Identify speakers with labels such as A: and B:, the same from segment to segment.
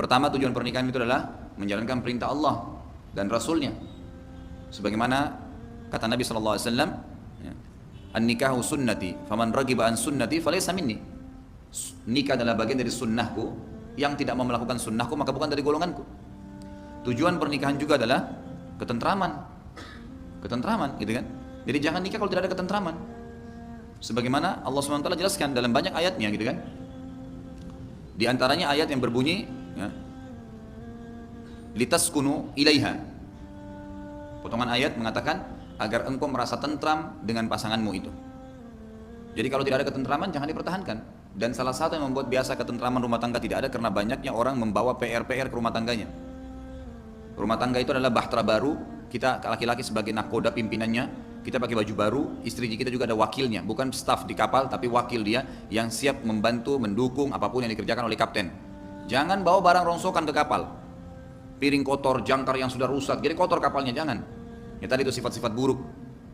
A: Pertama, tujuan pernikahan itu adalah menjalankan perintah Allah dan Rasulnya. Sebagaimana kata Nabi SAW, an-nikahu sunnati, faman ragiba an sunnati falaysa minni. Nikah adalah bagian dari sunnahku, yang tidak mau melakukan sunnahku maka bukan dari golonganku. Tujuan pernikahan juga adalah ketentraman, gitu kan? Jadi jangan nikah kalau tidak ada ketentraman. Sebagaimana Allah SWT jelaskan dalam banyak ayatnya, gitu kan? Di antaranya ayat yang berbunyi, litaskunu ilaiha. Potongan ayat mengatakan agar engkau merasa tentram dengan pasanganmu itu. Jadi kalau tidak ada ketentraman jangan dipertahankan. Dan salah satu yang membuat biasa ketentraman rumah tangga tidak ada karena banyaknya orang membawa PR-PR ke rumah tangganya. Rumah tangga itu adalah bahtera baru. Kita laki-laki sebagai nakoda pimpinannya, kita pakai baju baru. Istri kita juga ada wakilnya, bukan staf di kapal tapi wakil dia yang siap membantu, mendukung apapun yang dikerjakan oleh kapten. Jangan bawa barang rongsokan ke kapal. Piring kotor, jangkar yang sudah rusak, jadi kotor kapalnya, jangan. Ya tadi itu sifat-sifat buruk.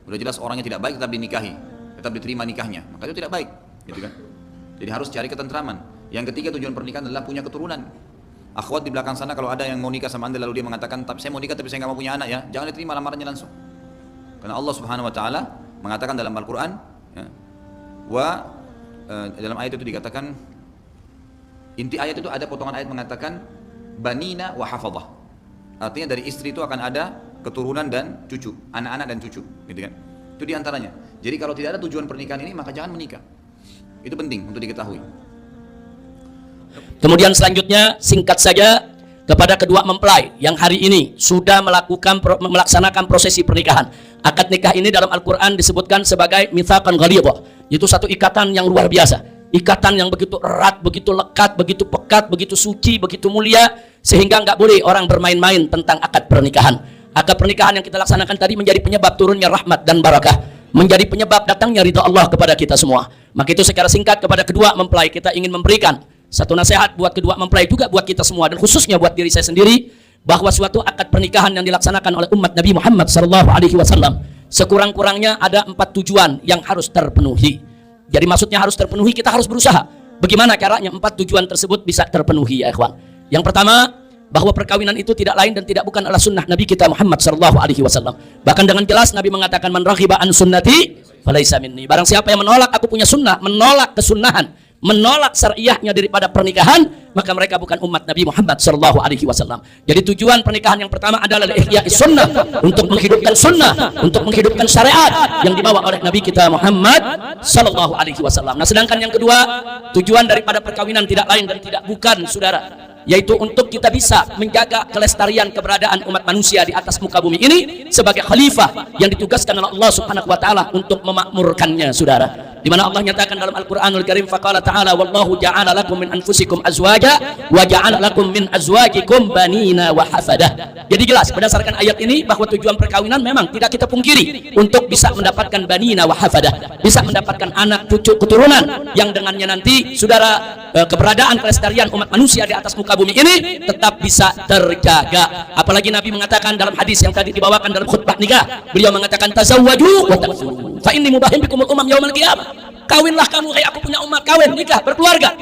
A: Udah jelas orangnya tidak baik tetap dinikahi, tetap diterima nikahnya, maka itu tidak baik, gitu kan? Jadi harus cari ketentraman. Yang ketiga, tujuan pernikahan adalah punya keturunan. Akhwat di belakang sana kalau ada yang mau nikah sama anda lalu dia mengatakan, tapi saya mau nikah tapi saya nggak mau punya anak, ya jangan diterima lamarannya langsung. Karena Allah Subhanahu Wa Taala mengatakan dalam Al-Quran, dalam ayat itu dikatakan, inti ayat itu ada potongan ayat mengatakan banina wa hafadah. Artinya dari istri itu akan ada keturunan dan cucu, anak-anak dan cucu, gitu kan? Itu diantaranya. Jadi kalau tidak ada tujuan pernikahan ini maka jangan menikah. Itu penting untuk diketahui.
B: Kemudian selanjutnya singkat saja kepada kedua mempelai yang hari ini sudah melaksanakan prosesi pernikahan. Akad nikah ini dalam Al-Quran disebutkan sebagai mitsaqan ghalidha. Itu satu ikatan yang luar biasa. Ikatan yang begitu erat, begitu lekat, begitu pekat, begitu suci, begitu mulia, sehingga nggak boleh orang bermain-main tentang akad pernikahan. Akad pernikahan yang kita laksanakan tadi menjadi penyebab turunnya rahmat dan barakah, menjadi penyebab datangnya ridha Allah kepada kita semua. Maka itu secara singkat kepada kedua mempelai kita ingin memberikan satu nasihat buat kedua mempelai, juga buat kita semua dan khususnya buat diri saya sendiri, bahwa suatu akad pernikahan yang dilaksanakan oleh umat Nabi Muhammad SAW sekurang-kurangnya ada 4 tujuan yang harus terpenuhi. Jadi maksudnya harus terpenuhi, kita harus berusaha. Bagaimana caranya 4 tujuan tersebut bisa terpenuhi, ya ikhwan? Yang pertama, bahwa perkawinan itu tidak lain dan tidak bukan adalah sunnah Nabi kita Muhammad SAW. Bahkan dengan jelas Nabi mengatakan, man raghiba an sunnati falaysa minni. Barang siapa yang menolak aku punya sunnah, menolak kesunnahan, menolak syariahnya daripada pernikahan, maka mereka bukan umat Nabi Muhammad SAW. Jadi tujuan pernikahan yang pertama adalah ihya'i sunnah, untuk menghidupkan sunnah, untuk menghidupkan syariat yang dibawa oleh Nabi kita Muhammad SAW. Nah, sedangkan yang kedua, tujuan daripada perkawinan tidak lain dan tidak bukan, saudara, yaitu untuk kita bisa menjaga kelestarian keberadaan umat manusia di atas muka bumi ini sebagai khalifah yang ditugaskan oleh Allah Subhanahu wa taala untuk memakmurkannya, saudara. Di mana Allah nyatakan dalam Al-Qur'anul Karim, faqala ta'ala wallahu ja'ala lakum min anfusikum azwaja wa ja'ala lakum min azwajikum banina wa hafadah. Jadi jelas berdasarkan ayat ini bahwa tujuan perkawinan memang tidak kita pungkiri untuk bisa mendapatkan banina wa hafadah, bisa mendapatkan anak cucu keturunan yang dengannya nanti, saudara, keberadaan kelestarian umat manusia di atas muka bumi ini tetap bisa terjaga. Apalagi Nabi mengatakan dalam hadis yang tadi dibawakan dalam khutbah nikah, beliau mengatakan tazawwaju wa taqsuru fa inni mubahim bikumul umam yaumal qiyamah. Kawinlah kamu, kayak aku punya umat, kawin, nikah, berkeluarga,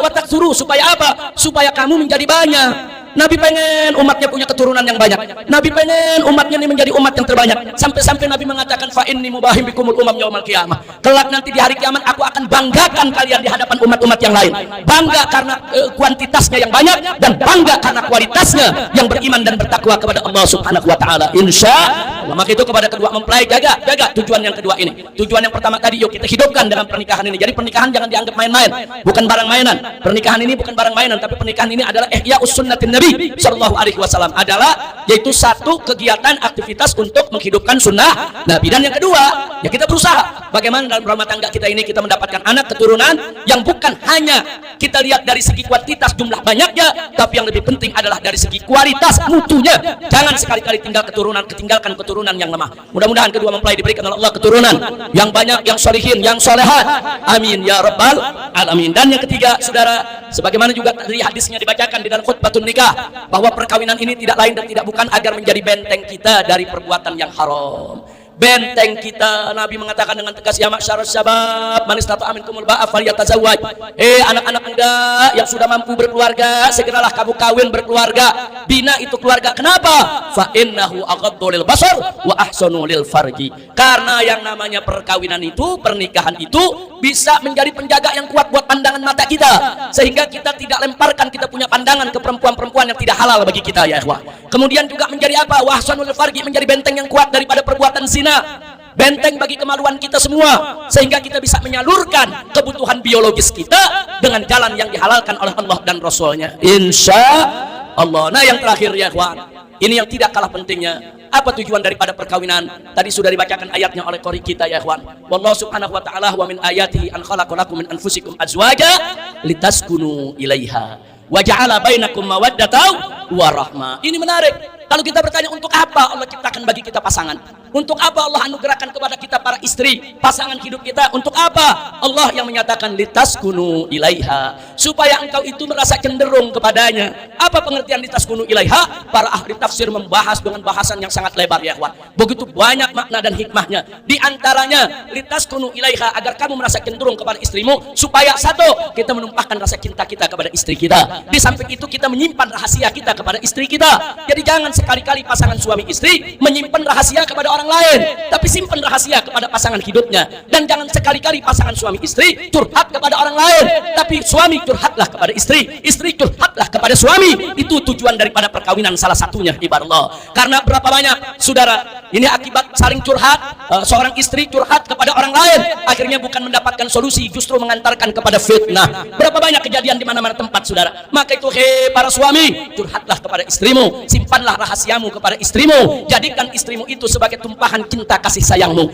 B: wa taqsuru, supaya apa? Supaya kamu menjadi banyak. Nabi pengen umatnya punya keturunan yang banyak. Nabi pengen umatnya ini menjadi umat yang terbanyak. Sampai-sampai Nabi mengatakan, fa inni mubahim bikumul umam yaumal qiyamah. Kelak nanti di hari kiamat aku akan banggakan kalian di hadapan umat-umat yang lain. Bangga karena kuantitasnya yang banyak dan bangga karena kualitasnya yang beriman dan bertakwa kepada Allah Subhanahu wa taala. Insyaallah. Maka itu kepada kedua mempelai, jaga tujuan yang kedua ini. Tujuan yang pertama tadi yuk kita hidupkan dalam pernikahan ini. Jadi pernikahan jangan dianggap main-main, bukan barang mainan. Pernikahan ini bukan barang mainan, tapi pernikahan ini adalah ihya'us sunnatin Nabi Sallallahu Alaihi Wasallam, adalah yaitu satu kegiatan aktivitas untuk menghidupkan sunnah Nabi. Dan yang kedua, ya kita berusaha bagaimana dalam rumah tangga kita ini kita mendapatkan anak keturunan yang bukan hanya kita lihat dari segi kuantitas jumlah banyaknya, tapi yang lebih penting adalah dari segi kualitas mutunya. Jangan sekali-kali ketinggalkan keturunan yang lemah. Mudah-mudahan kedua mempelai diberikan oleh Allah keturunan yang banyak, yang solihin, yang solehat. Amin ya rabbal alamin. Dan yang ketiga, saudara, sebagaimana juga dari hadisnya dibacakan di dalam khutbatun nikah, bahwa perkawinan ini tidak lain dan tidak bukan agar menjadi benteng kita dari perbuatan yang haram. benteng kita. Nabi mengatakan dengan tegas, ya ma'syarus syabab man istata'a minkumul ba'a falyatazawwaj. Anak-anak muda yang sudah mampu berkeluarga, segeralah kamu kawin berkeluarga, bina itu keluarga. Kenapa? Fa innahu aghaddu lil basar wa ahsanu lil farji. Karena yang namanya perkawinan itu, pernikahan itu bisa menjadi penjaga yang kuat buat pandangan mata kita, sehingga kita tidak lemparkan kita punya pandangan ke perempuan-perempuan yang tidak halal bagi kita, ya ikhwah. Kemudian juga menjadi apa? Wa ahsanul lil farji, menjadi benteng yang kuat daripada perbuatan zina, benteng bagi kemaluan kita semua, sehingga kita bisa menyalurkan kebutuhan biologis kita dengan jalan yang dihalalkan oleh Allah dan Rasulnya, insya Allah. Nah, yang terakhir ya kawan, ini yang tidak kalah pentingnya. Apa tujuan daripada perkawinan? Tadi sudah dibacakan ayatnya oleh qori kita, ya kawan. Wallahu subhanahu wa ta'ala wa min ayatihi an khalaqalakum min anfusikum azwaja litaskunu ilaiha wa ja'ala bainakum mawaddatan wa rahmah. Ini menarik. Kalau kita bertanya untuk apa Allah ciptakan bagi kita pasangan? Untuk apa Allah anugerahkan kepada kita para istri, pasangan hidup kita? Untuk apa? Allah yang menyatakan litaskunu ilaiha, supaya engkau itu merasa cenderung kepadanya. Apa pengertian litaskunu ilaiha? Para ahli tafsir membahas dengan bahasan yang sangat lebar, ya kawan. Begitu banyak makna dan hikmahnya. Di antaranya litaskunu ilaiha, agar kamu merasa cenderung kepada istrimu, supaya satu, kita menumpahkan rasa cinta kita kepada istri kita. Di samping itu kita menyimpan rahasia kita kepada istri kita. Jadi jangan sekali-kali pasangan suami istri menyimpan rahasia kepada orang lain, tapi simpan rahasia kepada pasangan hidupnya. Dan jangan sekali-kali pasangan suami istri curhat kepada orang lain, tapi suami curhatlah kepada istri, istri curhatlah kepada suami. Itu tujuan daripada perkawinan salah satunya, ibarat. Karena berapa banyak saudara ini akibat saling curhat, seorang istri curhat kepada orang lain, akhirnya bukan mendapatkan solusi, justru mengantarkan kepada fitnah. Berapa banyak kejadian di mana-mana tempat, saudara. Maka itu para suami, curhatlah kepada istrimu, simpanlah rahasiamu kepada istrimu, jadikan istrimu itu sebagai tumpahan cinta kasih sayangmu.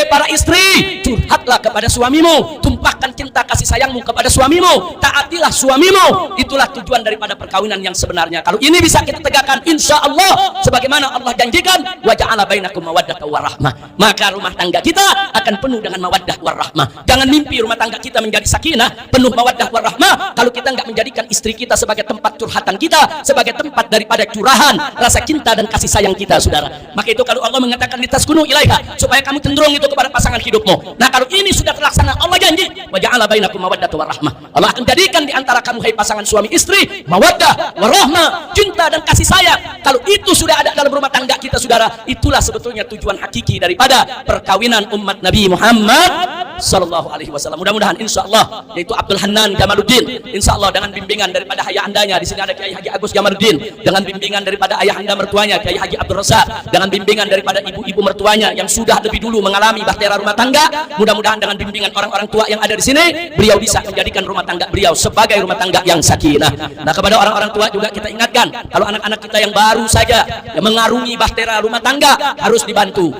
B: Para istri, curhatlah kepada suamimu, tumpahkan cinta kasih sayangmu kepada suamimu, taatilah suamimu. Itulah tujuan daripada perkawinan yang sebenarnya. Kalau ini bisa kita tegakkan, insya Allah, sebagaimana Allah janjikan, wa ja'ala bainakum mawaddatan wa rahmah, maka rumah tangga kita akan penuh dengan mawaddah wa rahmah. Jangan mimpi rumah tangga kita menjadi sakinah, penuh mawaddah wa rahmah, kalau kita nggak menjadikan istri kita sebagai tempat curhatan kita, sebagai tempat daripada curahan rasa cinta dan kasih sayang kita, saudara. Maka itu kalau Allah mengatakan litaskunu ilaiha, supaya kamu cenderung itu kepada pasangan hidupmu. Nah, kalau ini sudah terlaksana, Allah janji wa ja'ala bainakum mawaddatan wa rahmah, Allah akan jadikan di antara kamu, hai pasangan suami istri, mawaddah wa rahmah, cinta dan kasih sayang. Kalau itu sudah ada dalam rumah tangga kita, saudara, itulah sebetulnya tujuan hakiki daripada perkawinan umat Nabi Muhammad sallallahu alaihi wasallam. Mudah-mudahan insyaallah, yaitu Abdul Hanan Jamaluddin, insyaallah dengan bimbingan daripada ayah andanya, di sini ada Kiai Haji Agus Jamaluddin, dengan bimbingan daripada ayah anda mertuanya Kiai Haji Abdul Razak, dengan bimbingan daripada ibu-ibu mertuanya yang sudah lebih dulu mengalami bahtera rumah tangga. Mudah-mudahan dengan bimbingan orang-orang tua yang ada di sini, beliau bisa menjadikan rumah tangga beliau sebagai rumah tangga yang sakinah. Nah, kepada orang-orang tua juga kita ingatkan, kalau anak-anak kita yang baru saja yang mengarungi bahtera rumah tangga, harus dibantu,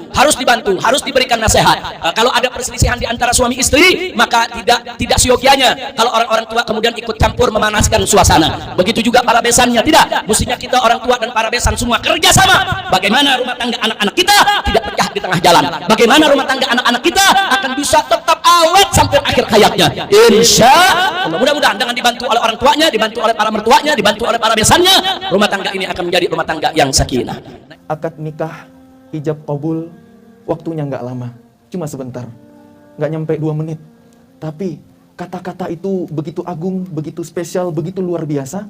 B: harus diberikan nasihat. Kalau ada perselisihan di antara suami istri, maka tidak siogianya kalau orang-orang tua kemudian ikut campur memanaskan suasana. Begitu juga para besannya, tidak. Mestinya kita orang tua dan para besan semua kerjasama. Bagaimana rumah tangga anak-anak kita tidak pecah di tengah jalan? Bagaimana rumah tangga anak-anak kita akan bisa tetap awet sampai akhir hayatnya? Insya Allah. Mudah-mudahan dengan dibantu oleh orang tuanya, dibantu oleh para mertuanya, dibantu oleh para besannya, rumah tangga ini akan menjadi rumah tangga yang sakinah.
C: Akad nikah, ijab kabul, waktunya nggak lama, cuma sebentar, nggak nyampe 2 menit. Tapi kata-kata itu begitu agung, begitu spesial, begitu luar biasa,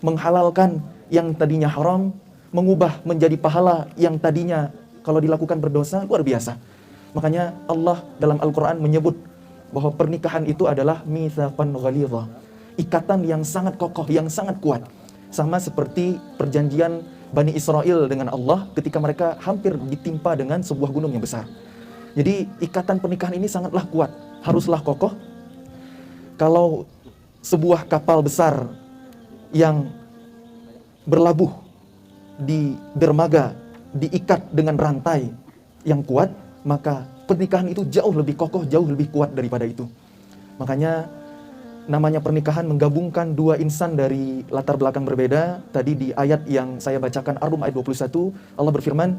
C: menghalalkan yang tadinya haram, mengubah menjadi pahala yang tadinya kalau dilakukan berdosa, luar biasa. Makanya Allah dalam Al-Quran menyebut bahwa pernikahan itu adalah mitsaqan ghalidha, ikatan yang sangat kokoh, yang sangat kuat. Sama seperti perjanjian Bani Israel dengan Allah ketika mereka hampir ditimpa dengan sebuah gunung yang besar. Jadi ikatan pernikahan ini sangatlah kuat, haruslah kokoh. Kalau sebuah kapal besar yang berlabuh di dermaga diikat dengan rantai yang kuat, maka pernikahan itu jauh lebih kokoh, jauh lebih kuat daripada itu. Makanya namanya pernikahan menggabungkan dua insan dari latar belakang berbeda. Tadi di ayat yang saya bacakan, Ar-Rum ayat 21, Allah berfirman,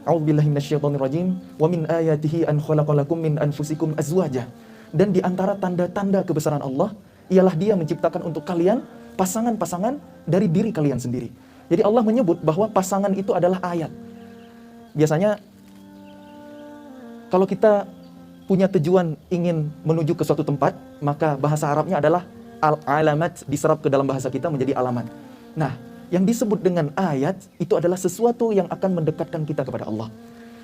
C: A'udzubillahi minasyaitonirrajim, wa min ayatihi an khalaqalakum min anfusikum azwaja. Dan di antara tanda-tanda kebesaran Allah ialah Dia menciptakan untuk kalian pasangan-pasangan dari diri kalian sendiri. Jadi Allah menyebut bahwa pasangan itu adalah ayat. Biasanya Kalau kita punya tujuan ingin menuju ke suatu tempat, maka bahasa Arabnya adalah al-alamat, diserap ke dalam bahasa kita menjadi alamat. Nah, yang disebut dengan ayat itu adalah sesuatu yang akan mendekatkan kita kepada Allah.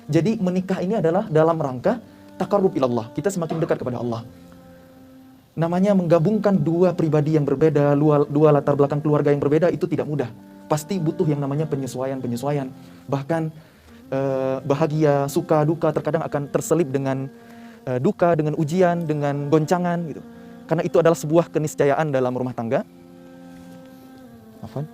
C: Jadi menikah ini adalah dalam rangka taqarrub ilallah, kita semakin dekat kepada Allah. Namanya menggabungkan dua pribadi yang berbeda, dua latar belakang keluarga yang berbeda, itu tidak mudah. Pasti butuh yang namanya penyesuaian. Bahkan bahagia, suka, duka terkadang akan terselip dengan duka, dengan ujian, dengan goncangan gitu. Karena itu adalah sebuah keniscayaan dalam rumah tangga. Afwan.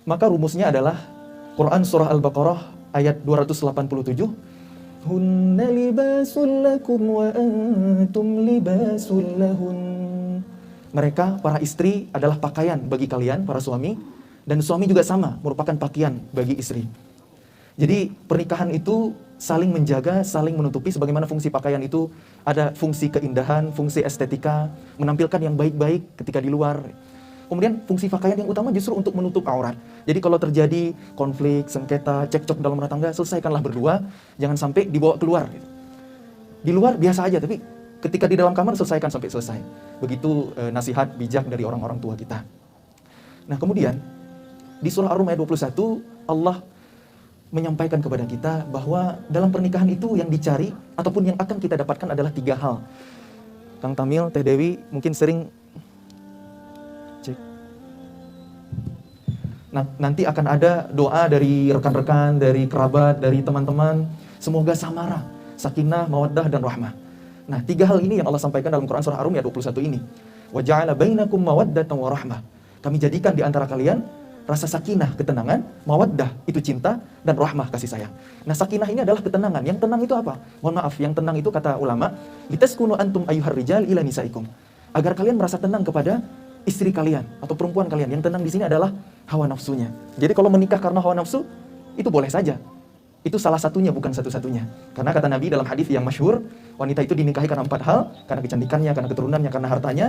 C: Maka rumusnya adalah Quran surah Al-Baqarah ayat 287. Hunna libasul lakum wa antum libasul lahun. Mereka, para istri, adalah pakaian bagi kalian, para suami. Dan suami juga sama, merupakan pakaian bagi istri. Jadi pernikahan itu saling menjaga, saling menutupi. Sebagaimana fungsi pakaian itu ada fungsi keindahan, fungsi estetika, menampilkan yang baik-baik ketika di luar. Kemudian fungsi pakaian yang utama justru untuk menutup aurat. Jadi kalau terjadi konflik, sengketa, cekcok dalam rumah tangga, selesaikanlah berdua, jangan sampai dibawa keluar. Di luar biasa aja, tapi ketika di dalam kamar selesaikan sampai selesai. Begitu nasihat bijak dari orang-orang tua kita. Nah kemudian di surah Ar-Rum ayat 21 Allah menyampaikan kepada kita bahwa dalam pernikahan itu yang dicari ataupun yang akan kita dapatkan adalah 3 hal. Kang Tamil, Teh Dewi mungkin sering cek. Nah, nanti akan ada doa dari rekan-rekan, dari kerabat, dari teman-teman. Semoga samara, sakinah, mawaddah, dan rahmah. Nah, 3 hal ini yang Allah sampaikan dalam Quran surah Ar-Rum ayat 21 ini. Wa ja'ala bainakum mawaddatan wa rahmah. Kami jadikan di antara kalian rasa sakinah, ketenangan, mawaddah, itu cinta, dan rahmah, kasih sayang. Nah, sakinah ini adalah ketenangan. Yang tenang itu apa? Mohon maaf, yang tenang itu kata ulama, litaskunu antum ayyuhar rijal ila nisaikum. Agar kalian merasa tenang kepada istri kalian atau perempuan kalian. Yang tenang di sini adalah hawa nafsunya. Jadi kalau menikah karena hawa nafsu, itu boleh saja. Itu salah satunya, bukan satu-satunya. Karena kata Nabi dalam hadis yang masyhur, wanita itu dinikahi karena 4 hal, karena kecantikannya, karena keturunannya, karena hartanya,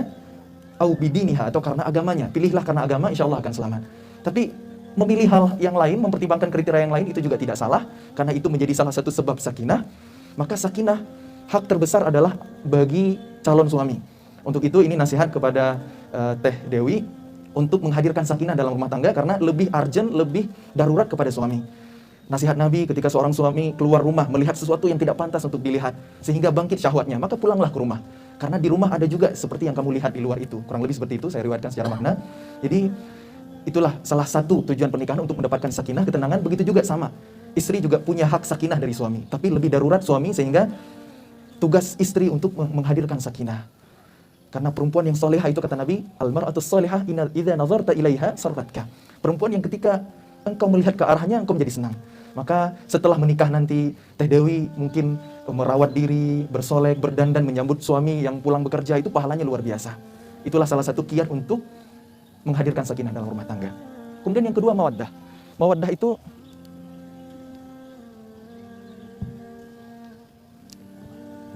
C: au bidiniha, atau karena agamanya. Pilihlah karena agama, insya Allah akan selamat. Tapi memilih hal yang lain, mempertimbangkan kriteria yang lain, itu juga tidak salah, karena itu menjadi salah satu sebab sakinah. Maka sakinah, hak terbesar adalah bagi calon suami. Untuk itu ini nasihat kepada Teh Dewi untuk menghadirkan sakinah dalam rumah tangga, karena lebih urgent, lebih darurat kepada suami. Nasihat Nabi ketika seorang suami keluar rumah melihat sesuatu yang tidak pantas untuk dilihat, sehingga bangkit syahwatnya, maka pulanglah ke rumah. Karena di rumah ada juga seperti yang kamu lihat di luar itu. Kurang lebih seperti itu, saya riwayatkan secara makna. Jadi itulah salah satu tujuan pernikahan, untuk mendapatkan sakinah, ketenangan. Begitu juga sama, istri juga punya hak sakinah dari suami, tapi lebih darurat suami, sehingga tugas istri untuk menghadirkan sakinah. Karena perempuan yang solehah itu kata Nabi, al-mar'atus solehah idza nazarta ilaiha sarratka. Perempuan yang ketika engkau melihat ke arahnya, engkau menjadi senang. Maka setelah menikah nanti, Teh Dewi mungkin merawat diri, bersolek, berdandan, menyambut suami yang pulang bekerja, itu pahalanya luar biasa. Itulah salah satu kiat untuk menghadirkan sakinah dalam rumah tangga. Kemudian yang kedua, mawaddah. Mawaddah itu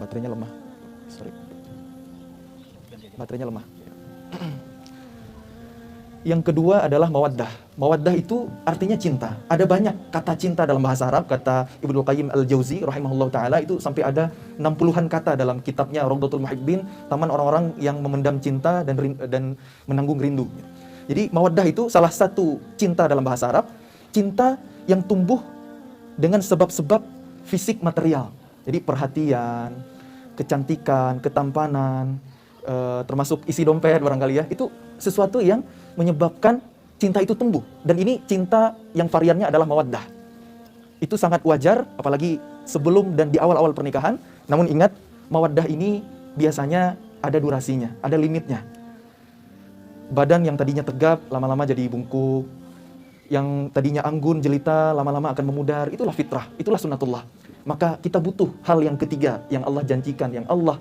C: baterainya lemah. Sorry. Baterainya lemah. Yang kedua adalah mawaddah. Mawaddah itu artinya cinta. Ada banyak kata cinta dalam bahasa Arab. Kata Ibnu Qayyim Al-Jauzi rahimahullah ta'ala, itu sampai ada 60-an kata dalam kitabnya Rawdatul Muhibbin, taman orang-orang yang memendam cinta dan menanggung rindu. Jadi mawaddah itu salah satu cinta dalam bahasa Arab. Cinta yang tumbuh dengan sebab-sebab fisik material. Jadi perhatian, kecantikan, ketampanan, termasuk isi dompet barangkali ya. Itu sesuatu yang menyebabkan cinta itu tumbuh. Dan ini cinta yang variannya adalah mawaddah. Itu sangat wajar, apalagi sebelum dan di awal-awal pernikahan. Namun ingat, mawaddah ini biasanya ada durasinya, ada limitnya. Badan yang tadinya tegap, lama-lama jadi bungkuk. Yang tadinya anggun, jelita, lama-lama akan memudar. Itulah fitrah, itulah sunnatullah. Maka kita butuh hal yang ketiga, yang Allah janjikan, yang Allah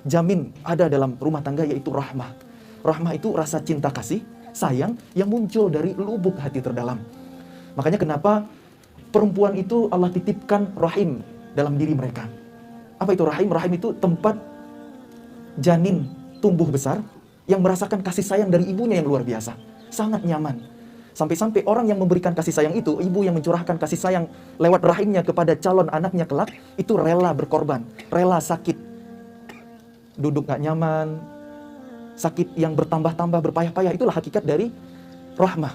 C: jamin ada dalam rumah tangga, yaitu rahmah. Rahmah itu rasa cinta kasih, sayang yang muncul dari lubuk hati terdalam. Makanya kenapa perempuan itu Allah titipkan rahim dalam diri mereka. Apa itu rahim? Rahim itu tempat janin tumbuh besar, yang merasakan kasih sayang dari ibunya yang luar biasa. Sangat nyaman. Sampai-sampai orang yang memberikan kasih sayang itu, ibu yang mencurahkan kasih sayang lewat rahimnya kepada calon anaknya kelak, itu rela berkorban, rela sakit. Duduk gak nyaman, sakit yang bertambah-tambah, berpayah-payah, itulah hakikat dari rahmah.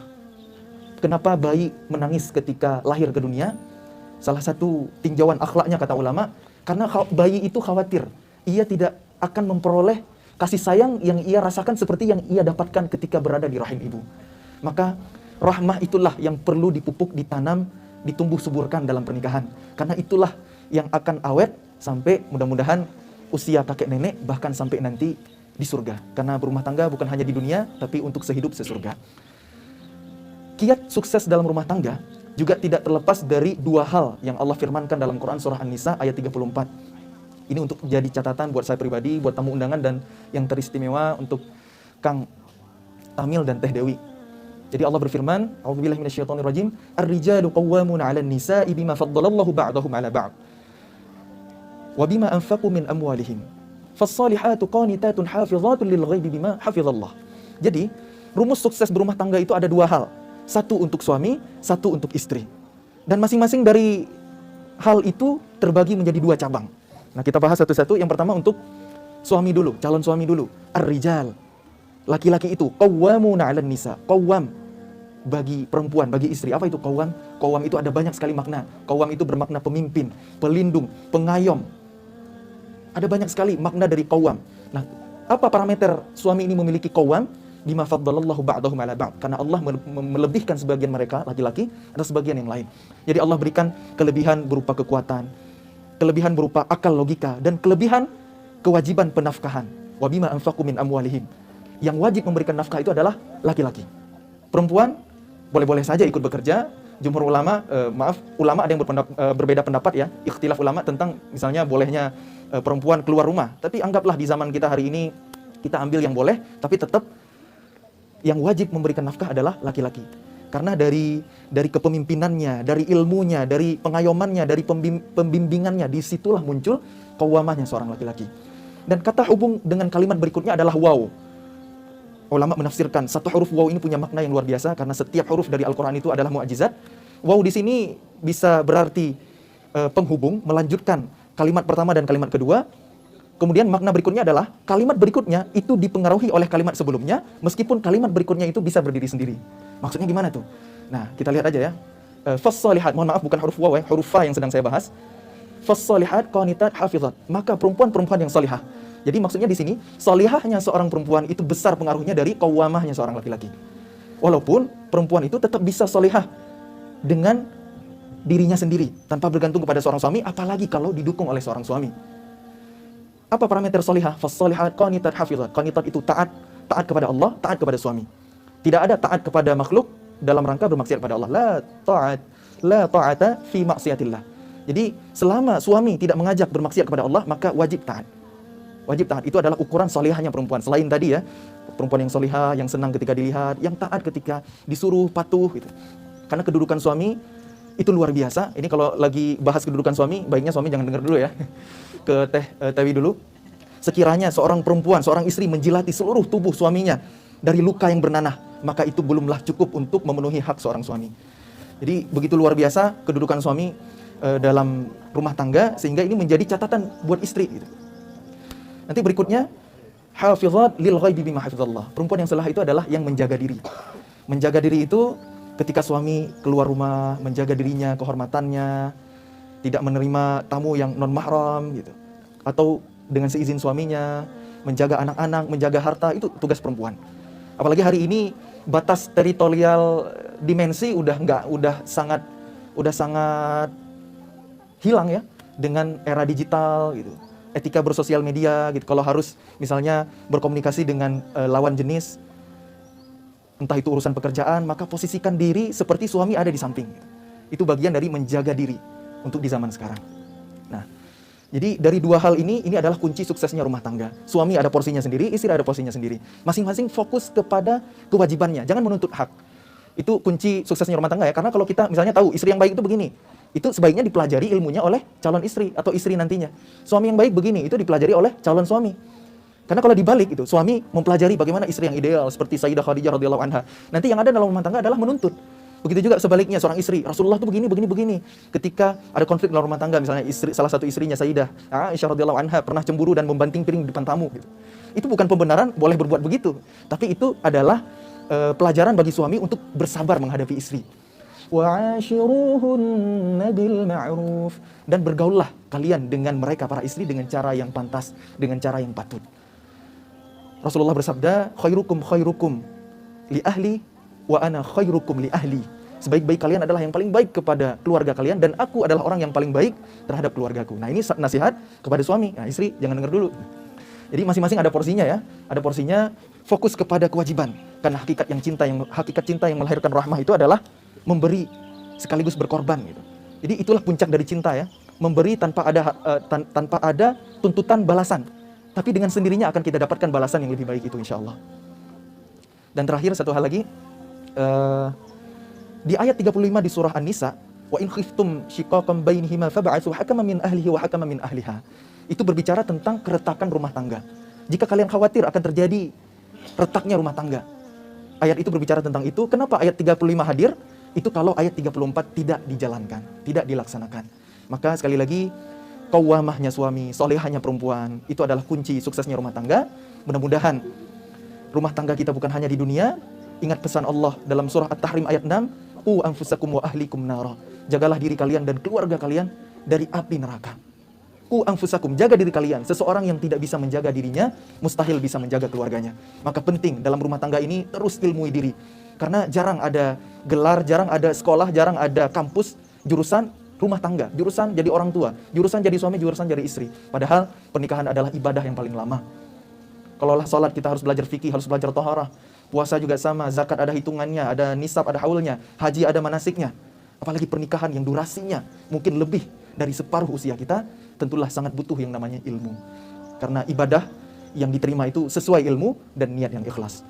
C: Kenapa bayi menangis ketika lahir ke dunia? Salah satu tinjauan akhlaknya kata ulama, karena bayi itu khawatir, ia tidak akan memperoleh kasih sayang yang ia rasakan seperti yang ia dapatkan ketika berada di rahim ibu. Maka rahmah itulah yang perlu dipupuk, ditanam, ditumbuh suburkan dalam pernikahan. Karena itulah yang akan awet sampai mudah-mudahan usia kakek nenek, bahkan sampai nanti di surga. Karena berumah tangga bukan hanya di dunia, tapi untuk sehidup sesurga. Kiat sukses dalam rumah tangga juga tidak terlepas dari dua hal yang Allah firmankan dalam Quran surah An-Nisa ayat 34. Ini untuk jadi catatan buat saya pribadi, buat tamu undangan, dan yang teristimewa untuk Kang Tamil dan Teh Dewi. Jadi Allah berfirman, A'udzubillahi minasyaitonirrajim, "Ar-rijalu qawwamuna 'alan nisa'i bima faddalallahu ba'dahum 'ala ba'd wa bima anfaqu min amwalihim. Fas-salihatu qanitatun hafizatun lil ghaibi bima hafizallah." Jadi, rumus sukses berumah tangga itu ada dua hal. Satu untuk suami, satu untuk istri. Dan masing-masing dari hal itu terbagi menjadi dua cabang. Nah, kita bahas satu-satu. Yang pertama untuk suami dulu, calon suami dulu. Ar-rijal, laki-laki itu qawwamuna 'alan nisa. Qawwam bagi perempuan, bagi istri. Apa itu qawwam? Qawwam itu ada banyak sekali makna. Qawwam itu bermakna pemimpin, pelindung, pengayom. Ada banyak sekali makna dari qawwam. Nah, apa parameter suami ini memiliki qawwam? Bima faddalallahu ba'dahum 'ala ba'd. Karena Allah melebihkan sebagian mereka laki-laki atas sebagian yang lain. Jadi Allah berikan kelebihan berupa kekuatan, kelebihan berupa akal logika, dan kelebihan kewajiban penafkahan. Wa bima anfaqu min amwalihim. Yang wajib memberikan nafkah itu adalah laki-laki. Perempuan boleh-boleh saja ikut bekerja. Jumhur ulama, ulama ada yang berbeda pendapat ya, ikhtilaf ulama tentang misalnya bolehnya perempuan keluar rumah. Tapi anggaplah di zaman kita hari ini, kita ambil yang boleh, tapi tetap yang wajib memberikan nafkah adalah laki-laki. Karena dari kepemimpinannya, dari ilmunya, dari pengayomannya, dari pembimbingannya, disitulah muncul qawwamahnya seorang laki-laki. Dan kata hubung dengan kalimat berikutnya adalah waw. Ulama menafsirkan satu huruf waw ini punya makna yang luar biasa, karena setiap huruf dari Al-Quran itu adalah mu'jizat. Waw di sini bisa berarti penghubung, melanjutkan kalimat pertama dan kalimat kedua. Kemudian makna berikutnya adalah kalimat berikutnya itu dipengaruhi oleh kalimat sebelumnya, meskipun kalimat berikutnya itu bisa berdiri sendiri. Maksudnya gimana tuh? Nah, kita lihat aja ya. Fas-shalihat, mohon maaf bukan huruf waw ya, huruf fa yang sedang saya bahas. Fas-shalihat qanitat hafizat. Maka perempuan-perempuan yang salihah. Jadi maksudnya di sini, salihahnya seorang perempuan itu besar pengaruhnya dari qawwamahnya seorang laki-laki. Walaupun perempuan itu tetap bisa salihah dengan dirinya sendiri, tanpa bergantung kepada seorang suami, apalagi kalau didukung oleh seorang suami. Apa parameter salihah? Fas-shalihat qanitat hafizat. Qanitat itu taat kepada Allah, taat kepada suami. Tidak ada taat kepada makhluk dalam rangka bermaksiat pada Allah. La ta'ata fi maksiatillah. Jadi selama suami tidak mengajak bermaksiat kepada Allah, maka wajib taat. Wajib taat. Itu adalah ukuran salihahnya perempuan. Selain tadi ya, perempuan yang salihah, yang senang ketika dilihat, yang taat ketika disuruh, patuh gitu. Karena kedudukan suami itu luar biasa. Ini kalau lagi bahas kedudukan suami, baiknya suami jangan dengar dulu ya. Ke Tewi dulu. Sekiranya seorang perempuan, seorang istri menjilati seluruh tubuh suaminya dari luka yang bernanah, maka itu belumlah cukup untuk memenuhi hak seorang suami. Jadi begitu luar biasa kedudukan suami dalam rumah tangga, sehingga ini menjadi catatan buat istri gitu. Nanti berikutnya, hafizat lil ghaibi bima hafizallah. Perempuan yang salah itu adalah yang menjaga diri. Menjaga diri itu ketika suami keluar rumah, menjaga dirinya, kehormatannya, tidak menerima tamu yang non mahram gitu, atau dengan seizin suaminya, menjaga anak-anak, menjaga harta, itu tugas perempuan. Apalagi hari ini batas teritorial dimensi udah sangat hilang ya dengan era digital gitu. Etika bersosial media gitu. Kalau harus misalnya berkomunikasi dengan lawan jenis, entah itu urusan pekerjaan, maka posisikan diri seperti suami ada di samping. Itu bagian dari menjaga diri untuk di zaman sekarang. Nah, jadi dari dua hal ini adalah kunci suksesnya rumah tangga. Suami ada porsinya sendiri, istri ada porsinya sendiri. Masing-masing fokus kepada kewajibannya, jangan menuntut hak. Itu kunci suksesnya rumah tangga ya. Karena kalau kita misalnya tahu istri yang baik itu begini, itu sebaiknya dipelajari ilmunya oleh calon istri atau istri nantinya. Suami yang baik begini, itu dipelajari oleh calon suami. Karena kalau dibalik itu, suami mempelajari bagaimana istri yang ideal seperti Sayyidah Khadijah radhiyallahu anha. Nanti yang ada dalam rumah tangga adalah menuntut. Begitu juga sebaliknya seorang istri, Rasulullah tuh begini, begini, begini. Ketika ada konflik dalam rumah tangga, misalnya salah satu istrinya Sayyidah Aisyah radhiyallahu anha pernah cemburu dan membanting piring di depan tamu gitu. Itu bukan pembenaran boleh berbuat begitu, tapi itu adalah pelajaran bagi suami untuk bersabar menghadapi istri. Wa'ashiruhunna bil ma'ruf, dan bergaullah kalian dengan mereka para istri dengan cara yang pantas, dengan cara yang patut. Rasulullah bersabda, khairukum khairukum li ahli wa ana khairukum li ahli. Sebaik-baik kalian adalah yang paling baik kepada keluarga kalian, dan aku adalah orang yang paling baik terhadap keluargaku. Nah, ini nasihat kepada suami. Nah, istri jangan dengar dulu. Jadi masing-masing ada porsinya ya. Ada porsinya, fokus kepada kewajiban. Karena hakikat cinta yang melahirkan rahmah itu adalah memberi sekaligus berkorban gitu. Jadi itulah puncak dari cinta ya. Memberi tanpa ada tuntutan balasan. Tapi dengan sendirinya akan kita dapatkan balasan yang lebih baik itu insyaallah. Dan terakhir satu hal lagi, di ayat 35 di surah An-Nisa, wa in khiftum shiqaqan bainihima fab'atsu hakaman min ahlihi wa hakaman min ahliha. Itu berbicara tentang keretakan rumah tangga. Jika kalian khawatir akan terjadi retaknya rumah tangga. Ayat itu berbicara tentang itu. Kenapa ayat 35 hadir? Itu kalau ayat 34 tidak dijalankan, tidak dilaksanakan. Maka sekali lagi, qawwamahnya suami, solehahnya perempuan, itu adalah kunci suksesnya rumah tangga. Mudah-mudahan rumah tangga kita bukan hanya di dunia. Ingat pesan Allah dalam surah At-Tahrim ayat 6, qu anfusakum wa ahlikum nara. Jagalah diri kalian dan keluarga kalian dari api neraka. Qu anfusakum, jaga diri kalian. Seseorang yang tidak bisa menjaga dirinya, mustahil bisa menjaga keluarganya. Maka penting dalam rumah tangga ini terus ilmui diri. Karena jarang ada gelar, jarang ada sekolah, jarang ada kampus, jurusan rumah tangga, jurusan jadi orang tua, jurusan jadi suami, jurusan jadi istri. Padahal pernikahan adalah ibadah yang paling lama. Kalau sholat kita harus belajar fikih, harus belajar taharah. Puasa juga sama, zakat ada hitungannya, ada nisab, ada haulnya, haji ada manasiknya. Apalagi pernikahan yang durasinya mungkin lebih dari separuh usia kita, tentulah sangat butuh yang namanya ilmu. Karena ibadah yang diterima itu sesuai ilmu dan niat yang ikhlas.